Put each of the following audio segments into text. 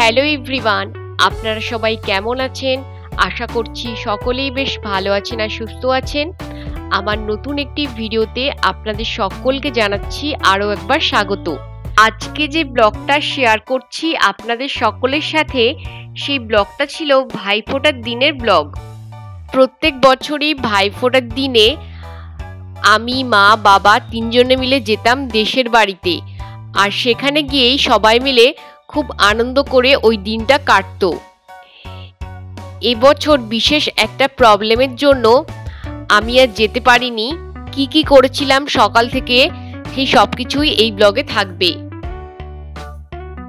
Hello everyone, আপনারা সবাই কেমন আছেন? আশা করছি সকলেই বেশ ভালো আছেন আর সুস্থ আছেন। আমার নতুন একটি ভিডিওতে আপনাদের সকলকে জানাচ্ছি আরও একবার স্বাগত। আজকে যে ব্লগটা শেয়ার করছি আপনাদের সকলের সাথে, সেই ব্লগটা ছিল ভাইফোঁটার দিনের ব্লগ। প্রত্যেক বছরই ভাইফোঁটার দিনে আমি, মা, বাবা তিনজনে মিলে যেতাম দেশের বাড়িতে, আর সেখানে গিয়েই সবাই মিলে খুব আনন্দ করে ওই দিনটা কাটতো। এবছর বিশেষ একটা প্রবলেমের জন্য আমি আর যেতে পারিনি। কি করেছিলাম সকাল থেকে সেই সব কিছুই এই ব্লগে থাকবে।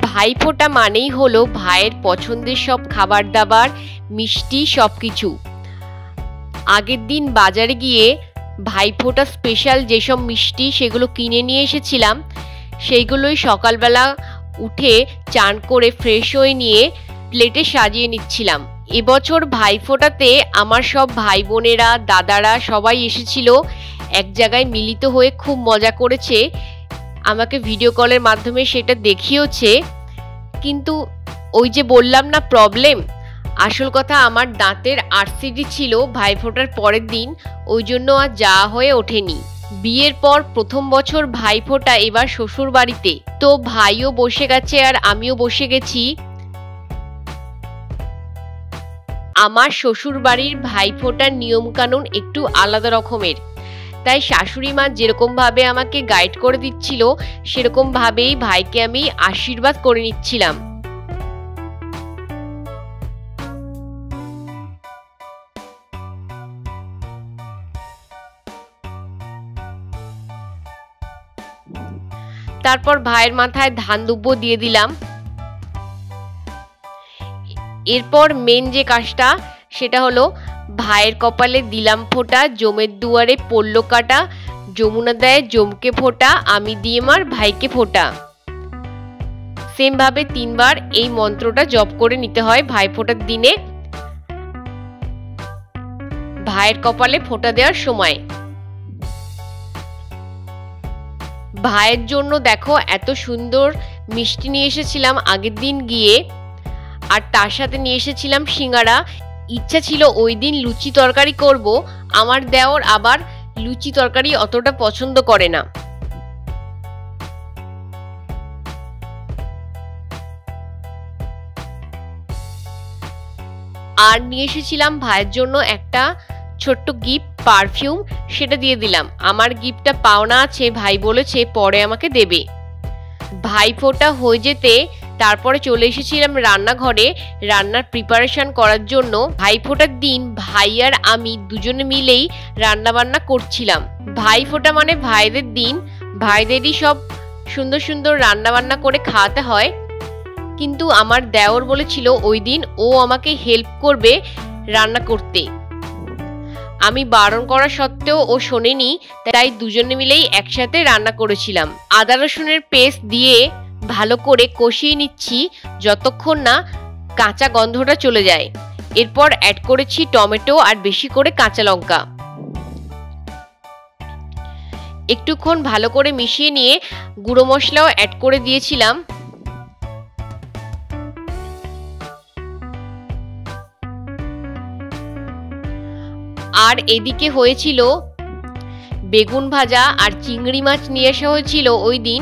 ভাইফোঁটা মানেই হলো ভাইয়ের পছন্দের সব খাবার দাবার, মিষ্টি সব কিছু। আগের দিন বাজারে গিয়ে ভাইফোঁটা স্পেশাল যেসব মিষ্টি সেগুলো কিনে নিয়ে এসেছিলাম, সেইগুলোই সকালবেলা উঠে চান করে ফ্রেশ হয়ে নিয়ে প্লেটে সাজিয়ে নিচ্ছিলাম। এবছর ভাইফোঁটাতে আমার সব ভাই বোনেরা, দাদারা সবাই এসেছিল, এক জায়গায় মিলিত হয়ে খুব মজা করেছে। আমাকে ভিডিও কলের মাধ্যমে সেটা দেখিয়েছে। কিন্তু ওই যে বললাম না প্রবলেম, আসল কথা আমার দাঁতের আরসিডি ছিল ভাইফোঁটার পরের দিন, ওই জন্য আর যাওয়া হয়ে ওঠেনি। বিয়ের পর প্রথম বছর ভাইফোঁটা এবার শ্বশুর বাড়িতে, তো ভাইও বসে গেছে আর আমিও বসে গেছি। আমার শ্বশুর বাড়ির ভাইফোঁটার নিয়ম কানুন একটু আলাদা রকমের, তাই শাশুড়ি মা যেরকম ভাবে আমাকে গাইড করে দিচ্ছিল সেরকম ভাবেই ভাইকে আমি আশীর্বাদ করে নিচ্ছিলাম। তারপর ভাইয়ের মাথায় ধান দুব্বো দিয়ে দিলাম। এরপর মেন যে কাজটা সেটা হলো ভাইয়ের কপালে দিলাম ফোঁটা, জমের দুয়ারে পড়লো কাটা, যমুনা দেয় জমকে ফোঁটা, আমি দিয়ে মার ভাইকে ফোঁটা। সেম ভাবে 3 বার এই মন্ত্রটা জপ করে নিতে হয় ভাইফোঁটার দিনে ভাইয়ের কপালে ফোঁটা দেওয়ার সময়। ভাইয়ের জন্য দেখো এত সুন্দর মিষ্টি নিয়ে এসেছিলাম আগের দিন গিয়ে, আর তার সাথে নিয়ে এসেছিলাম সিঙ্গারা। ইচ্ছা ছিল ওই দিন লুচি তরকারি করব, আমার দেওর আবার লুচি তরকারি অতটা পছন্দ করে না। আর নিয়ে এসেছিলাম ভাইয়ের জন্য একটা ছোট্ট গিফট, পারফিউম, সেটা দিয়ে দিলাম। আমার গিফটটা পাওনা আছে, ভাই বলেছে পরে আমাকে দেবে। ভাইফোঁটা হয়ে যেতে তারপরে চলে এসেছিলাম রান্নাঘরে রান্নার প্রিপারেশন করার জন্য। ভাইফোঁটার দিন ভাই আর আমি দুজনে মিলেই রান্না বান্না করছিলাম। ভাইফোঁটা মানে ভাইদের দিন, ভাইদেরই সব সুন্দর সুন্দর রান্না বান্না করে খাওয়াতে হয়। কিন্তু আমার দেওর বলেছিল ওই দিন ও আমাকে হেল্প করবে রান্না করতে। আমি বারণ করা সত্ত্বেও ও শোনেনি, তাই দুজনে মিলেই একসাথে রান্না করেছিলাম। আদা রসুনের পেস্ট দিয়ে ভালো করে কষিয়ে নিচ্ছি যতক্ষণ না কাঁচা গন্ধটা চলে যায়। এরপর অ্যাড করেছি টমেটো আর বেশি করে কাঁচা লঙ্কা। একটুক্ষণ ভালো করে মিশিয়ে নিয়ে গুঁড়ো মশলাও অ্যাড করে দিয়েছিলাম। আর এদিকে হয়েছিল বেগুন ভাজা আর চিংড়ি মাছ নিয়ে আসা হয়েছিল ওই দিন।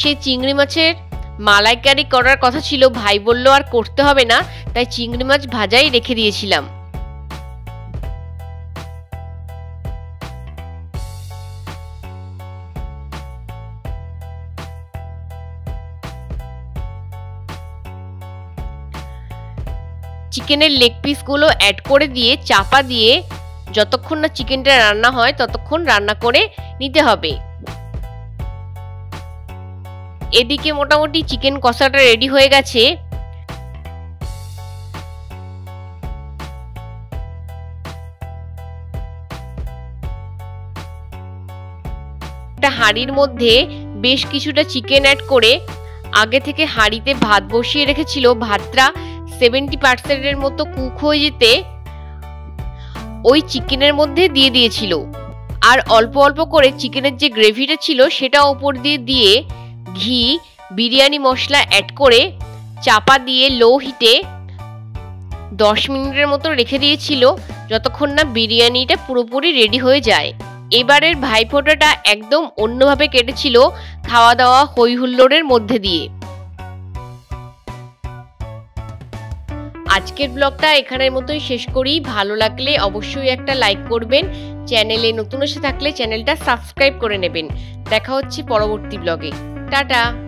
সে চিংড়ি মাছের মালাইকারি করার কথা ছিল, ভাই বলল আর করতে হবে না, তাই চিংড়ি মাছ ভাজাই রেখে দিয়েছিলাম। চিকেনের লেগ পিসগুলো অ্যাড করে দিয়ে চাপা দিয়ে যতক্ষণ না চিকেনটা রান্না হয় ততক্ষণ রান্না করে নিতে হবে। এদিকে মোটামুটি চিকেন কষাটা রেডি হয়ে গেছে। একটা হাঁড়ির মধ্যে বেশ কিছুটা চিকেন অ্যাড করে আগে থেকে হাঁড়িতে ভাত বসিয়ে রেখেছিল। ভাতটা 70% মতো কুক হয়ে যেতে ওই চিকেনের মধ্যে দিয়ে দিয়েছিল, আর অল্প অল্প করে চিকেনের যে গ্রেভিটা ছিল সেটা ওপর দিয়ে দিয়ে ঘি, বিরিয়ানি মশলা অ্যাড করে চাপা দিয়ে লো হিটে 10 মিনিটের মতো রেখে দিয়েছিল, যতক্ষণ না বিরিয়ানিটা পুরোপুরি রেডি হয়ে যায়। এবারের ভাইফোঁটাটা একদম অন্যভাবে কেটেছিল, খাওয়া দাওয়া হই হুল্লোড়ের মধ্যে দিয়ে। আজকের ব্লগটা এখানের মতোই শেষ করি। ভালো লাগলে অবশ্যই একটা লাইক করবেন, চ্যানেলে নতুন এসে থাকলে চ্যানেলটা সাবস্ক্রাইব করে নেবেন। দেখা হচ্ছে পরবর্তী ব্লগে। টাটা।